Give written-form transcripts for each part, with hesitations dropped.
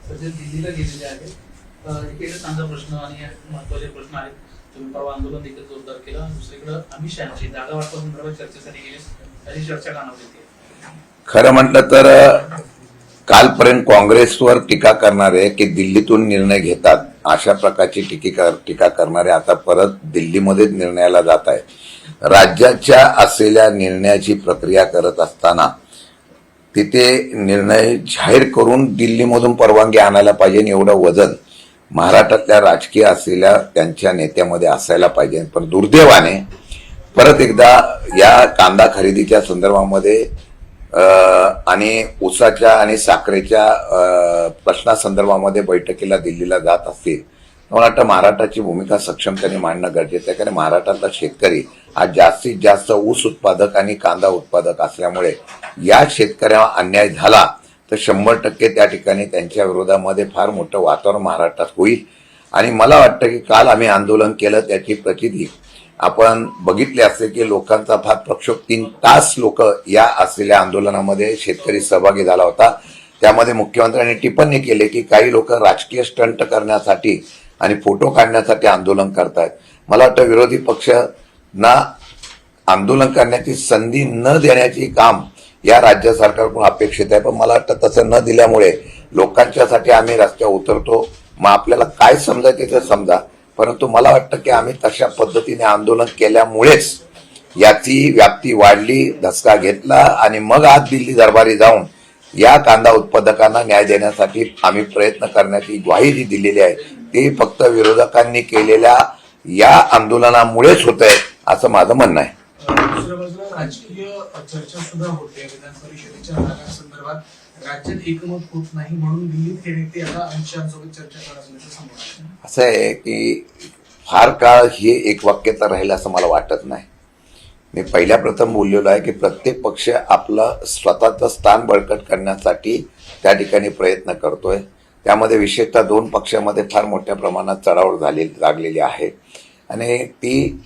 सध्या दिल्लीला गेलेले आहेत. एकीकडे कांदा प्रश्न आणि महत्वाचे प्रश्न आहेत. तुम्ही परवा आंदोलन देखील जोरदार केलं. दुसरीकडे अमित शहाची जागा वाटपासंदर्भात चर्चेसाठी गेले अशी चर्चा कानावर येते. खरं म्हटलं तर कालपर्यंत काँग्रेसवर टीका करणारे की दिल्लीतून निर्णय घेतात अशा प्रकारची टीका करणारे आता परत दिल्लीमध्येच निर्णयाला जात आहेत. राज्याच्या असलेल्या निर्णयाची प्रक्रिया करत असताना तिथे निर्णय जाहीर करून दिल्लीमधून परवानगी आणायला पाहिजे एवढं वजन महाराष्ट्रातल्या राजकीय असलेल्या त्यांच्या नेत्यामध्ये असायला पाहिजे. पण दुर्दैवाने परत एकदा या कांदा खरेदीच्या संदर्भामध्ये आणि ऊसाच्या आणि साखरेच्या प्रश्नासंदर्भामध्ये बैठकीला दिल्लीला जात असतील. मला वाटतं महाराष्ट्राची भूमिका सक्षमतेने मांडणं गरजेचं आहे. कारण महाराष्ट्रातला शेतकरी आज जास्तीत जास्त ऊस उत्पादक आणि कांदा उत्पादक असल्यामुळे या शेतकऱ्यांना अन्याय झाला तर 100% त्या ठिकाणी त्यांच्या विरोधामध्ये फार मोठं वातावरण महाराष्ट्रात होईल. आणि मला वाटतं की काल आम्ही आंदोलन केलं त्याची प्रचिती आपण बघितले असते की लोकांचा फार प्रक्षोभ 3 तास लोक या असलेल्या आंदोलनामध्ये शेतकरी सहभागी झाला होता. त्यामध्ये मुख्यमंत्र्यांनी टिप्पणी केली की काही लोक राजकीय स्टंट करण्यासाठी आणि फोटो काढण्यासाठी आंदोलन करतायत. मला वाटतं विरोधी पक्षांना आंदोलन करण्याची संधी न देण्याची काम या राज्य सरकारकडून अपेक्षित आहे. पण मला वाटतं तसं न दिल्यामुळे लोकांच्यासाठी आम्ही रस्त्यावर उतरतो. मग आपल्याला काय समजायचं ते समजा, परंतु मला वाटतं की आम्ही तशा पद्धतीने आंदोलन केल्यामुळेच याची व्याप्ती वाढली, धसका घेतला आणि मग आज दिल्ली दरबारी जाऊन या कांदा उत्पादकांना न्याय देण्यासाठी आम्ही प्रयत्न करण्याची ग्वाही जी दिलेली आहे ते फक्त विरोधकांनी केलेल्या या आंदोलनामुळेच होत आहे असं माझं म्हणणं आहे. दुसऱ्या बाजूला राजकीय चर्चा सुद्धा होते विधान परिषदेच्या जागांसंदर्भात. राज्यात एकमत होत नाही म्हणून दिल्लीत हे नेते आता अमित शहांसोबत चर्चा करत असल्याचं समोर आलं. असं आहे की फार काळ हे एक वाक्यता राहील असं मला वाटत नाही. मी पहिल्या प्रथम बोललेलो आहे की प्रत्येक पक्ष आपलं स्वतःचं स्थान बळकट करण्यासाठी त्या ठिकाणी प्रयत्न करतोय. त्यामध्ये विशेषतः 2 पक्षामध्ये फार मोठ्या प्रमाणात चढाओढ लागलेली आहे आणि ती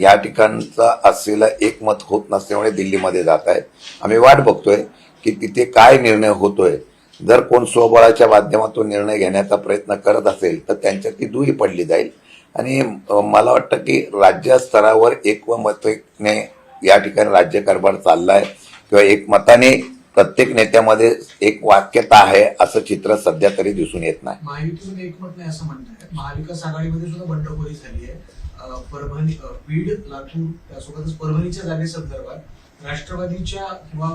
या ठिकाणचा असलेलं एकमत होत नसल्यामुळे दिल्लीमध्ये जात आहेत. आम्ही वाट बघतोय की तिथे काय निर्णय होतोय. जर कोण स्वबळाच्या माध्यमातून निर्णय घेण्याचा प्रयत्न करत असेल तर त्यांच्यात ती दुही पडली जाईल. आणि मला वाटतं की राज्य स्तरावर एकमताने या ठिकाणी राज्यकारभार चाललाय किंवा एकमताने प्रत्येक नेत्यामध्ये एक वाक्यता आहे असं चित्र सध्या तरी दिसून येत नाही. महायुतीमध्ये एकमत नाही असं म्हणतात. महाविकास आघाडीमध्ये सुद्धा बंडखोरी झाली आहे. परभणी, बीड, लातूर त्यासोबतच परभणीच्या जागेसंदर्भात राष्ट्रवादीच्या किंवा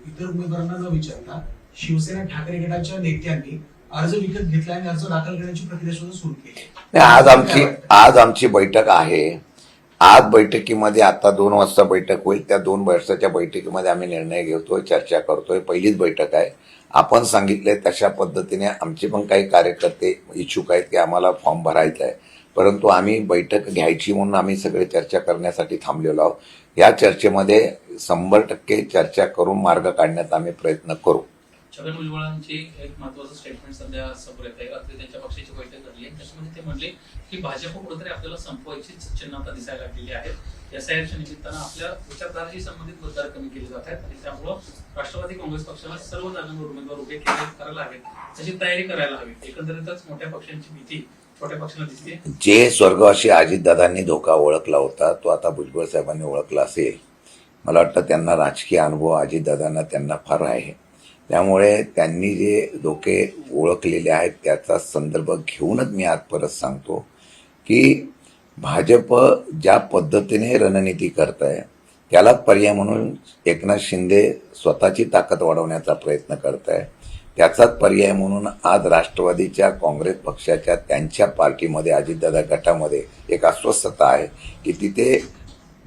इतर उमेदवारांना न विचारता शिवसेना ठाकरे गटाच्या नेत्यांनी अर्ज विकत घेतला आणि अर्ज दाखल करण्याची प्रक्रिया सुद्धा सुरू केली. आज आमची बैठक आहे. आज बैठकीमध्ये आता 2 वाजता बैठक होईल. त्या 2 वाजताच्या बैठकीमध्ये आम्ही निर्णय घेतोय, चर्चा करतोय. पहिलीच बैठक आहे. आपण सांगितले तशा पद्धतीने आमचे पण काही कार्यकर्ते इच्छुक आहेत की आम्हाला फॉर्म भरायचा आहे. परंतु आम्ही बैठक घ्यायची म्हणून आम्ही सगळे चर्चा करण्यासाठी थांबलेलो आहोत. या चर्चेमध्ये 100% चर्चा करून मार्ग काढण्याचा आम्ही प्रयत्न करू. छगन भुजबळांची एक महत्वाचं स्टेटमेंट सध्या समोर येत आहे. रात्री त्यांच्या पक्षाची बैठक झाली आहे. त्याच्यामध्ये ते म्हणले की भाजप कुठेतरी आपल्याला संपवायची चिन्ह दिसायला लागलेली आहेत. एसआयआरच्या निमित्तानं आपल्या विचारधाराशी संबंधित मतदार कमी केले जात आहेत आणि त्यामुळं राष्ट्रवादी काँग्रेस पक्षाला सर्व जागांवर उमेदवार उभे करायला हवेत, त्याची तयारी करायला हवी. एकंदरीतच मोठ्या पक्षांची भीती छोट्या पक्षाला दिसते. जे स्वर्गवासी अजितदादांनी धोका ओळखला होता तो आता भुजबळ साहेबांनी ओळखला असेल. मला वाटतं त्यांना राजकीय अनुभव अजितदादांना त्यांना फार आहे. त्यामुळे त्यांनी जे धोके ओळखलेले आहेत त्याचा संदर्भ घेऊनच मी आज परत सांगतो की भाजप ज्या पद्धतीने रणनीती करत आहे त्याला पर्याय म्हणून एकनाथ शिंदे स्वतःची ताकद वाढवण्याचा प्रयत्न करत आहे. त्याचाच पर्याय म्हणून आज राष्ट्रवादीच्या काँग्रेस पक्षाच्या त्यांच्या पार्टीमध्ये अजितदादा गटामध्ये एक अस्वस्थता आहे की तिथे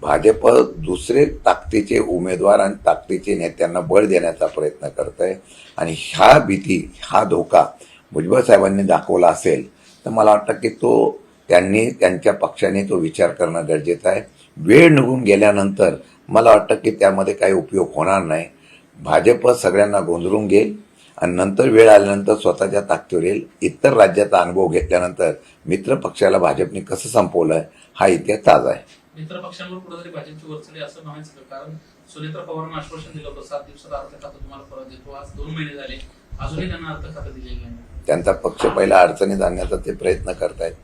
भाजप दुसरे ताकदीचे उमेदवार आणि ताकदीचे नेत्यांना बळ देण्याचा प्रयत्न करत आहे. आणि ह्या भीती, हा धोका भुजबळ साहेबांनी दाखवला असेल तर मला वाटतं की तो त्यांनी त्यांच्या पक्षाने तो विचार करणं गरजेचं आहे. वेळ निघून गेल्यानंतर मला वाटतं की त्यामध्ये काही उपयोग होणार नाही. भाजप सगळ्यांना गोंधळून घेईल आणि नंतर वेळ आल्यानंतर स्वतःच्या ताकदीवर येईल. इतर राज्याचा अनुभव घेतल्यानंतर मित्र पक्षाला भाजपने कसं संपवलंय हा इतिहास ताजा आहे. मित्र पक्षांवर कुठेतरी भाजपची वरचढी असं म्हणायचं, कारण सुनेत्रा पवारांना आश्वासन दिलं होतं 7 दिवसात अर्थ खातं तुम्हाला परत देतो. आज 2 महिने झाले, अजूनही त्यांना अर्थ खातं दिलेलं नाही. त्यांचा पक्ष पहिला अडचणीत आणण्याचा ते प्रयत्न करतायत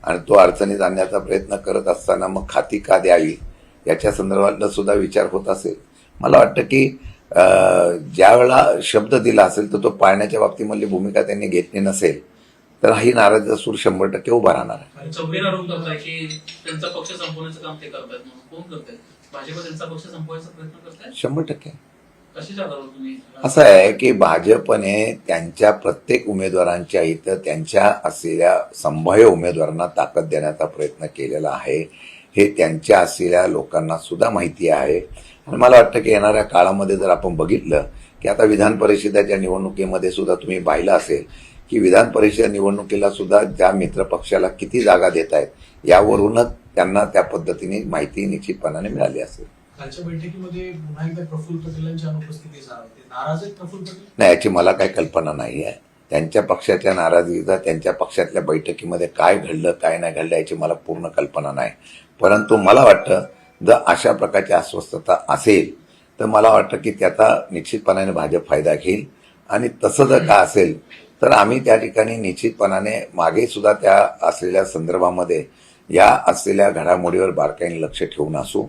आणि तो अडचणीत आणण्याचा प्रयत्न करत असताना मग खाती का द्यावी याच्या संदर्भातला सुद्धा विचार होत असेल. मला वाटतं की ज्या वेळेला शब्द दिला असेल तर तो पाळण्याच्या बाबतीमधली भूमिका त्यांनी घेतली नसेल तर ही नाराजीचा सूर 100% उभा राहणार आहे. चौघेर आरोप करताय की त्यांचा पक्ष संपवण्याचं काम ते करतायत म्हणून. कोण करताय? भाजप त्यांचा पक्ष संपवायचा प्रयत्न करताय? 100%. कशाच्या आधारावर तुम्ही असं आहे की भाजपने त्यांच्या प्रत्येक उमेदवारांच्या इथं त्यांच्या असलेल्या संभाव्य उमेदवारांना ताकद देण्याचा प्रयत्न केलेला आहे. हे त्यांच्या असलेल्या लोकांना सुद्धा माहिती आहे आणि मला वाटतं की येणाऱ्या काळामध्ये जर आपण बघितलं की आता विधान परिषदेच्या निवडणुकीमध्ये सुद्धा तुम्ही पाहिलं असेल की विधान परिषद निवडणुकीला सुद्धा ज्या मित्र पक्षाला किती जागा देत आहेत यावरूनच त्यांना त्या पद्धतीने माहिती निश्चितपणाने मिळाली असेल. कालच्या बैठकीमध्ये पुन्हा एकदा प्रफुल्ल पटेलांच्या अनुपस्थिती जाणवते. नाराज आहेत प्रफुल्ल पटेल? नाही, याची मला काही कल्पना नाही आहे. त्यांच्या पक्षाच्या नाराजीचा त्यांच्या पक्षातल्या बैठकीमध्ये काय घडलं काय नाही घडलं याची मला पूर्ण कल्पना नाही. परंतु मला वाटतं जर अशा प्रकारची अस्वस्थता असेल तर मला वाटतं की त्याचा निश्चितपणाने भाजप फायदा घेईल आणि तसं जर का असेल तर आम्ही त्या ठिकाणी निश्चितपणाने मागे सुद्धा त्या असलेल्या संदर्भामध्ये या असलेल्या घडामोडीवर बारकाईने लक्ष ठेवून असू.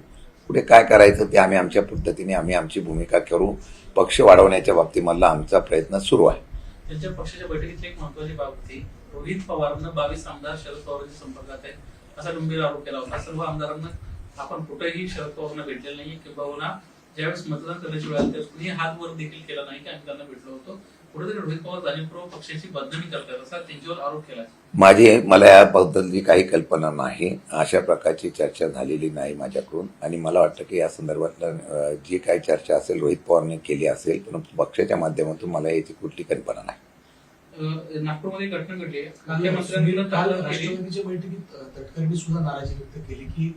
पुढे काय करायचं ते आम्ही आमच्या पद्धतीने आमची भूमिका करू. पक्ष वाढवण्याच्या बाबतीमधला आमचा प्रयत्न सुरू आहे. त्यांच्या पक्षाच्या बैठकीतली एक महत्वाची बाब होती, रोहित पवारांना 22 आमदार शरद पवारांच्या संपर्कात आहेत असा गंभीर आरोप केला होता. सर्व आमदारांना आपण कुठेही शरद पवारांना भेटलेलं नाही किंवा ज्यावेळेस मतदान करण्याची वेळ आली त्यावेळेस कुणी हात वर देखील केला नाही की आम्ही त्यांना भेटलो होतो. कुठेतरी रोहित पवार जाणीवपूर्वक पक्षाची बदनामी करतात असा त्यांच्यावर आरोप केला. मला याबद्दलची काही कल्पना नाही. अशा प्रकारची चर्चा झालेली नाही माझ्याकडून आणि मला वाटतं की या संदर्भात जी काही चर्चा असेल रोहित पवारने केली असेल परंतु पक्षाच्या माध्यमातून मला याची कुठली कल्पना नाही. नागपूरमध्ये घटना घडली काल राष्ट्रवादीच्या बैठकीत तटकरेंनी सुद्धा नाराजी व्यक्त केली की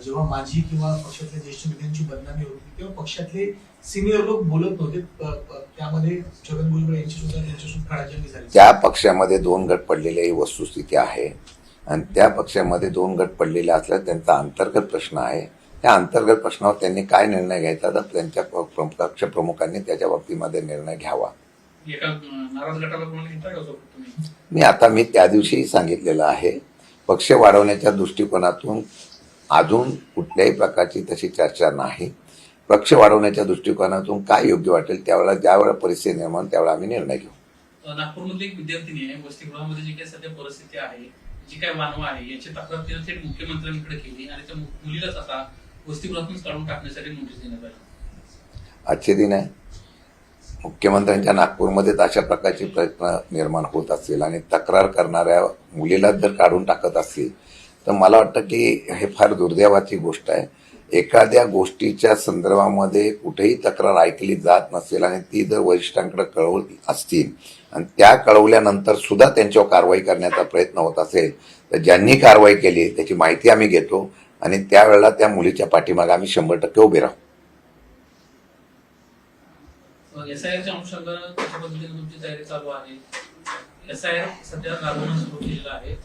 जेव्हा माझी किंवा पक्षातल्या ज्येष्ठ नेत्यांची बदनामी होती तेव्हा पक्षातले सिनियर लोक बोलत नव्हते. त्यामध्ये छगन भुजबळ यांची सुद्धा त्यांच्यासोबत खडाजंगी झाली. त्या पक्षामध्ये 2 गट पडलेली ही वस्तुस्थिती आहे आणि त्या पक्षामध्ये 2 गट पडलेले असल्यास त्यांचा अंतर्गत प्रश्न आहे. त्या अंतर्गत प्रश्नावर त्यांनी काय निर्णय घ्यायचा तर त्यांच्या पक्ष प्रमुखांनी त्याच्या बाबतीमध्ये निर्णय घ्यावा. नाराज गटाला कोणाला घेता का तुम्ही? मी त्या दिवशीही सांगितलेलं आहे पक्ष वाढवण्याच्या दृष्टिकोनातून अजून कुठल्याही प्रकारची तशी चर्चा नाही. पक्ष वाढवण्याच्या दृष्टिकोनातून काय योग्य वाटेल त्यावेळेला ज्यावेळेला परिस्थिती निर्माण त्यावेळेला आम्ही निर्णय घेऊ. नागपूरमधली एक विद्यार्थिनी आहे, वसतिगृहामध्ये जी काही सध्या परिस्थिती आहे, जी काय मानव आहे याची तक्रार तिने थेट मुख्यमंत्र्यांकडे केली आणि त्या मुलीलाच आता वसतिगृहातून काढून टाकण्यासाठी नोटीस देण्यात आली. आजचे दिन आहे. मुख्यमंत्र्यांच्या नागपूरमध्येच अशा प्रकारचे प्रयत्न निर्माण होत असतील आणि तक्रार करणाऱ्या मुलीला जर काढून टाकत असतील तर मला वाटतं की हे फार दुर्दैवाची गोष्ट आहे. एखाद्या गोष्टीच्या संदर्भामध्ये कुठेही तक्रार ऐकली जात नसेल आणि ती जर वरिष्ठांकडे कळवली असतील आणि त्या कळवल्यानंतर सुद्धा त्यांच्यावर कारवाई करण्याचा प्रयत्न होत असेल तर ज्यांनी कारवाई केली त्याची माहिती आम्ही घेतो आणि त्यावेळेला त्या मुलीच्या पाठीमागे आम्ही 100% उभे राहू. एसआयआरच्या अनुषंगानं कशा पद्धतीने तुमची तयारी चालू आहे? एसआयआर सध्या राबवणं सुरू केलेलं आहे.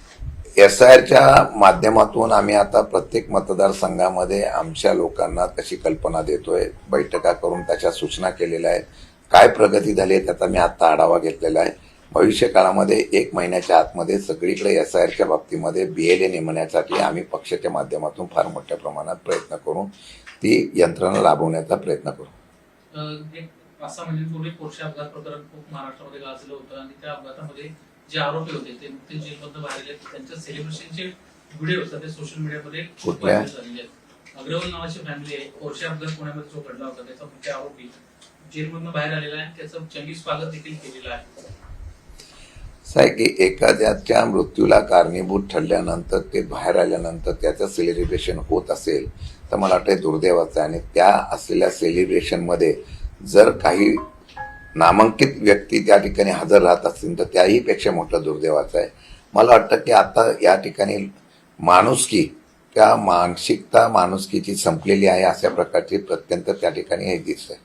एसआयआरच्या माध्यमातून आम्ही आता प्रत्येक मतदारसंघामध्ये आमच्या लोकांना तशी कल्पना देतोय. बैठका करून त्याच्या सूचना केलेल्या आहेत. काय प्रगती झाली आहे त्याचा मी आता आढावा घेतलेला आहे. भविष्य काळामध्ये 1 महिन्याच्या आतमध्ये सगळीकडे एसआयआरच्या बाबतीमध्ये BLA नेमण्यासाठी आम्ही पक्षाच्या माध्यमातून फार मोठ्या प्रमाणात प्रयत्न करून ती यंत्रणा राबवण्याचा प्रयत्न करू. 5-6 महिन्यांपूर्वी पोर्शे अपघात प्रकरण खूप महाराष्ट्रामध्ये गाजलं होतं आणि त्या अपघातामध्ये जे आरोपी होते ते नुकतेच जेलमधून बाहेर आले. त्यांच्या सेलिब्रेशनचे व्हिडिओ सध्या सोशल मीडियामध्ये खूप व्हायरल झालेले आहेत. अग्रवाल नावाची फॅमिली आहे. पोर्शे अपघात पुण्यामध्ये जो घडला होता त्याचा मुख्य आरोपी जेलमधून बाहेर आलेला आहे. त्याचं चंगीज स्वागत देखील केलेलं आहे. असं की एखाद्याच्या मृत्यूला कारणीभूत ठरल्यानंतर ते बाहेर आल्यानंतर त्याचं सेलिब्रेशन होत असेल तर मला वाटतं दुर्दैवाचं आहे. आणि त्या असलेल्या सेलिब्रेशनमध्ये जर काही नामांकित व्यक्ती त्या ठिकाणी हजर राहत असतील तर त्याही पेक्षा मोठं दुर्दैवाचं आहे. मला वाटतं की आता या ठिकाणी माणुसकी त्या मानसिकता माणुसकीची संपलेली आहे अशा प्रकारची अत्यंत त्या ठिकाणी हे दिसतंय.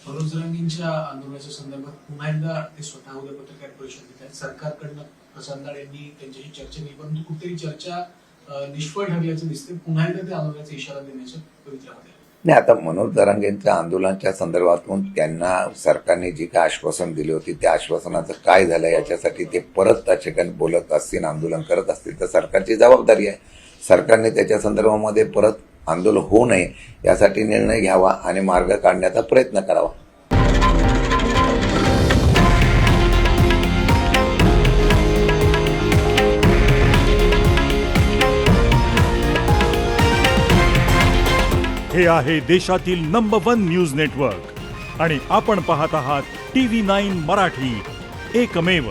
मनोज जरांगेंच्या आंदोलनाच्या संदर्भात पुन्हा एकदा ते स्वतः उद्या पत्रकार परिषद घेत आहेत. सरकारकडनं प्रसाद लाड यांनी त्यांच्याशी चर्चा केली परंतु कुठेतरी चर्चा निष्फळ ठरल्याचं दिसते. पुन्हा एकदा ते आंदोलनाचा इशारा देण्याच्या पवित्र्यामध्ये नाही, आता मनोज जरांगेंच्या आंदोलनाच्या संदर्भातून त्यांना सरकारने जी काय आश्वासन दिली होती त्या आश्वासनाचं काय झालं याच्यासाठी ते परत त्या ठिकाणी बोलत असतील, आंदोलन करत असतील तर सरकारची जबाबदारी आहे. सरकारने त्याच्या संदर्भामध्ये परत आंदोलन होऊ नये यासाठी निर्णय घ्यावा आणि मार्ग काढण्याचा प्रयत्न करावा. हे आहे देशातील नंबर 1 न्यूज नेटवर्क आणि आपण पाहत आहात TV9 मराठी, एकमेव.